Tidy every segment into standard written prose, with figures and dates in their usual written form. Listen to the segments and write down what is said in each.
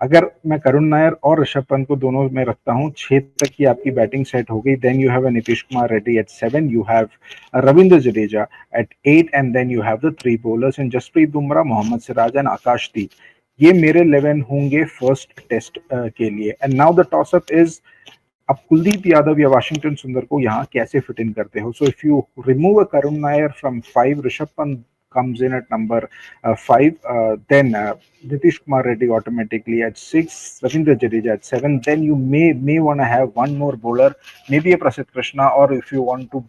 अगर मैं करुण नायर और ऋषभ पंत को दोनों में रखता हूँ, 6 तक की आपकी बैटिंग सेट हो गई. Then you have a Nitish Kumar Reddy at 7, you have Ravindra Jadeja at 8, and then you have the 3 bowlers in Jasprit Bumrah, Mohammed Siraj and Akashdeep. ये मेरे 11 होंगे फर्स्ट टेस्ट के लिए. And now the toss up is, अब कुलदीप यादव या वाशिंगटन सुंदर को यहाँ कैसे फिट इन करते हो. So if you remove a Karun Nair from 5, Rishabh Pant comes in at number 5, then Nitish Kumar Reddy automatically at 6, Ravindra Jadeja at 7. Then you may want to have one more bowler, maybe a Prasidh Krishna, or if you want to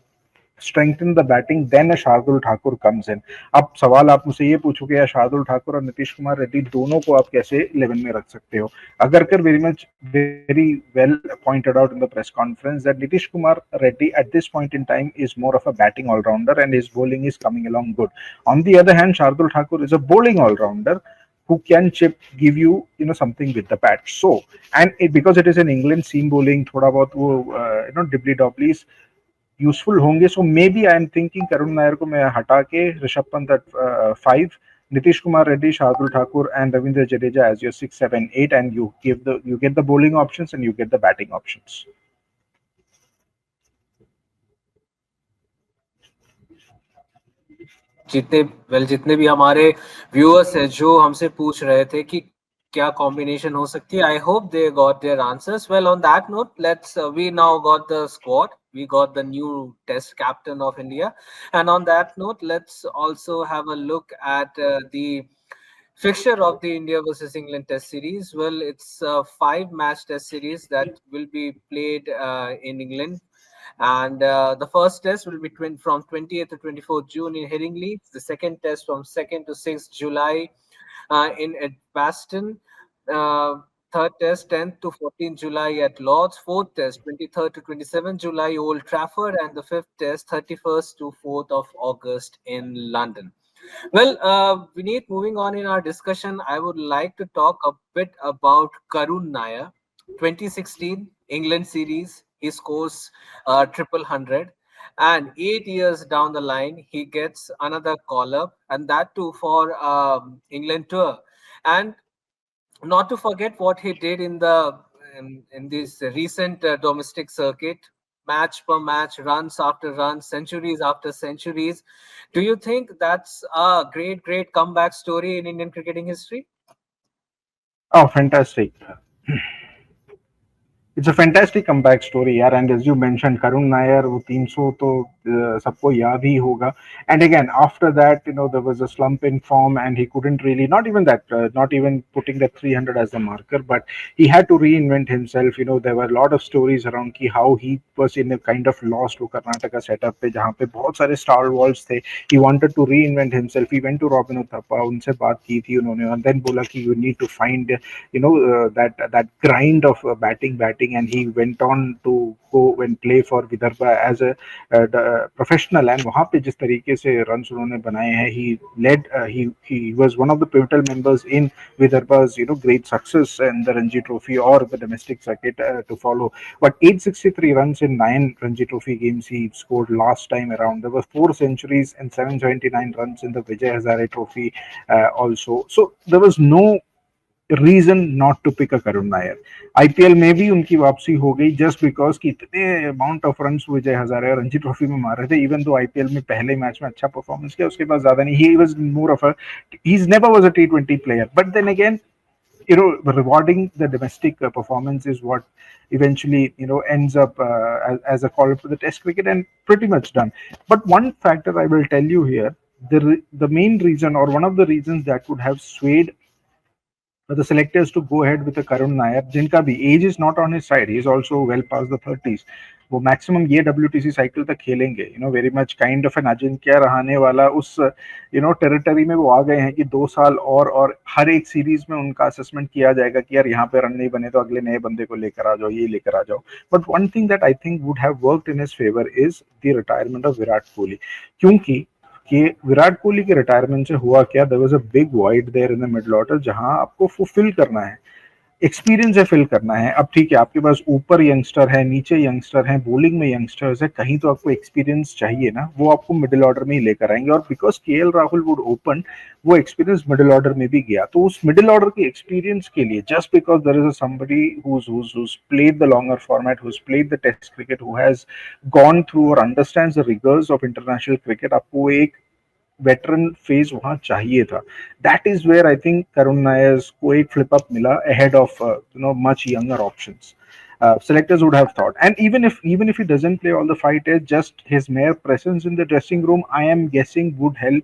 strengthen the batting, then a Shardul Thakur comes in. अब सवाल आप मुझसे ये पूछोगे, या शार्दुल ठाकुर और नीतीश कुमार रेड्डी दोनों को आप कैसे 11 में रख सकते हो. Agarkar very well pointed out in the press conference that Nitish Kumar Reddy at this point in time is more of a batting all-rounder and his bowling is coming along good. On the other hand, Shardul Thakur is a bowling all-rounder who can give you something with the bat. So, and because it is in England, seam bowling, thoda bahut wo dibbly dobblies useful होंगे. So maybe I am thinking Karun Nayar को मैं हटा के Rishabh Pant at 5, Nitish Kumar Reddy, Shardul Thakur and Ravindra Jadeja as your 6, 7, 8, एंड you get the bowling options and you get the batting options. जितने भी हमारे viewers हैं जो हमसे पूछ रहे थे कि क्या कॉम्बिनेशन हो सकती है, I hope they got their answers. Well, on that note, let's we now got the squad. We got the new test captain of India, and on that note, let's also have a look at the fixture of the India versus England test series. Well, it's a 5-match test series that will be played in England, and the first test will be from 20th to 24th June in Headingley. The second test from 2nd to 6th July in Edgbaston. Third test 10th to 14th July at Lord's. Fourth test 23rd to 27th July Old Trafford, and the fifth test 31st to 4th of August in London. Well, Vineet, moving on in our discussion, I would like to talk a bit about Karun Nair. 2016 England series, he scores triple hundred, and 8 years down the line he gets another call up, and that too for England tour. And not to forget what he did in this recent domestic circuit, match per match, runs after runs, centuries after centuries. Do you think that's a great comeback story in Indian cricketing history? Oh, fantastic. It's a fantastic comeback story, यार. And as you mentioned, Karun Nair, वो 300 तो सबको याद ही होगा. And again, after that, there was a slump in form, and he couldn't really, not even that, not even putting that 300 as the marker, but he had to reinvent himself. There were a lot of stories around कि how he was in a kind of lost वो Karnataka setup पे, जहाँ पे बहुत सारे stalwarts थे. He wanted to reinvent himself. He went to Robin Uthappa, उनसे बात की थी उन्होंने, and then बोला कि you need to find that grind of batting, and he went on to go and play for Vidarbha as a professional. And वहाँ पे जिस तरीके से runs उन्होंने बनाए हैं, he was one of the pivotal members in Vidarbha's great success in the Ranji Trophy or the domestic circuit to follow. But 863 runs in 9 Ranji Trophy games he scored last time around. There were 4 centuries and 779 runs in the Vijay Hazare Trophy also. So there was no reason not to pick a Karun Nair. IPL में भी उनकी वापसी हो गई just because कि इतने amount of runs Vijay Hazare और Ranji trophy में मार रहे थे. Even though IPL में पहले मैच में अच्छा परफॉर्मेंस किया, उसके बाद ज्यादा नहीं. He was more of he's never was a T20 player. But then again, rewarding the domestic performance is what eventually ends up as a call up to the Test cricket, and pretty much done. But one factor I will tell you here, the main reason, or one of the reasons that would have swayed the selectors to go ahead with a Karun Nair, जिनका भी age is not on his side, he is also well past the 30s. वो maximum ये WTC cycle तक खेलेंगे. Very much kind of an Ajinkya Rahane वाला उस territory में वो आ गए हैं कि 2 साल और हर एक सीरीज में उनका असेसमेंट किया जाएगा कि यार यहाँ पे रन नहीं बने तो अगले नए बंदे को लेकर आ जाओ, ये लेकर आ जाओ. But one thing that I think would have worked in his favour is the retirement of Virat Kohli. क्योंकि कि विराट कोहली के रिटायरमेंट से हुआ क्या, there was a big void there in the middle order जहां आपको फुलफिल करना है. एक्सपीरियंस है फिल करना है। अब ठीक है, आपके पास ऊपर यंगस्टर है, नीचे यंगस्टर है, बॉलिंग में यंगस्टर्स है, कहीं तो आपको एक्सपीरियंस चाहिए ना, वो आपको मिडिल ऑर्डर में ही लेकर आएंगे। और because KL Rahul would open, वो एक्सपीरियंस मिडिल ऑर्डर में भी गया। तो उस मिडिल ऑर्डर के एक्सपीरियंस के लिए, just because there is a somebody who's played the longer format, who's played the test cricket, who has gone through or understands the rigors of international cricket, आपको एक वेटरन फेज वहां चाहिए था। That is where I think Karun Nayar को एक flip up मिला ahead of much younger options. Selectors would have thought, and even if he doesn't play all the five tests, just his mere presence in the dressing room, I am guessing, would help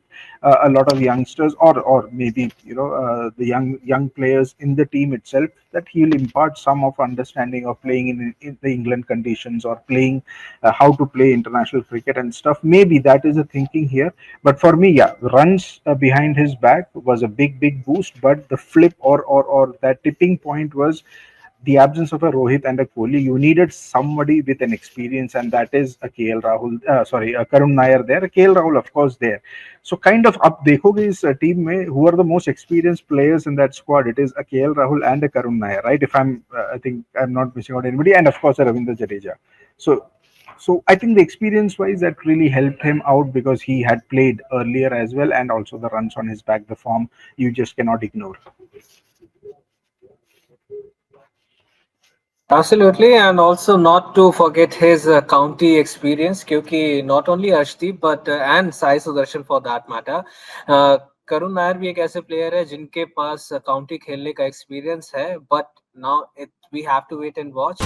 a lot of youngsters, or maybe the young players in the team itself, that he'll impart some of understanding of playing in the England conditions, or playing how to play international cricket and stuff. Maybe that is the thinking here. But for me, yeah, runs behind his back was a big boost. But the flip, or that tipping point, was the absence of a Rohit and a Kohli. You needed somebody with an experience, and that is a KL Rahul. Sorry, a Karun Nair there. A KL Rahul, of course, there. So kind of up देखोगे इस team में who are the most experienced players in that squad? It is a KL Rahul and a Karun Nair, right? If I think I'm not missing out anybody, and of course a Ravindra Jadeja. So I think the experience wise, that really helped him out, because he had played earlier as well, and also the runs on his back, the form you just cannot ignore. Absolutely, and also not to forget his county experience, क्योंकि not only Arshdeep but and Sai Sudharsan for that matter, Karun Nair भी एक ऐसे player है जिनके पास county खेलने का experience है, but now we have to wait and watch.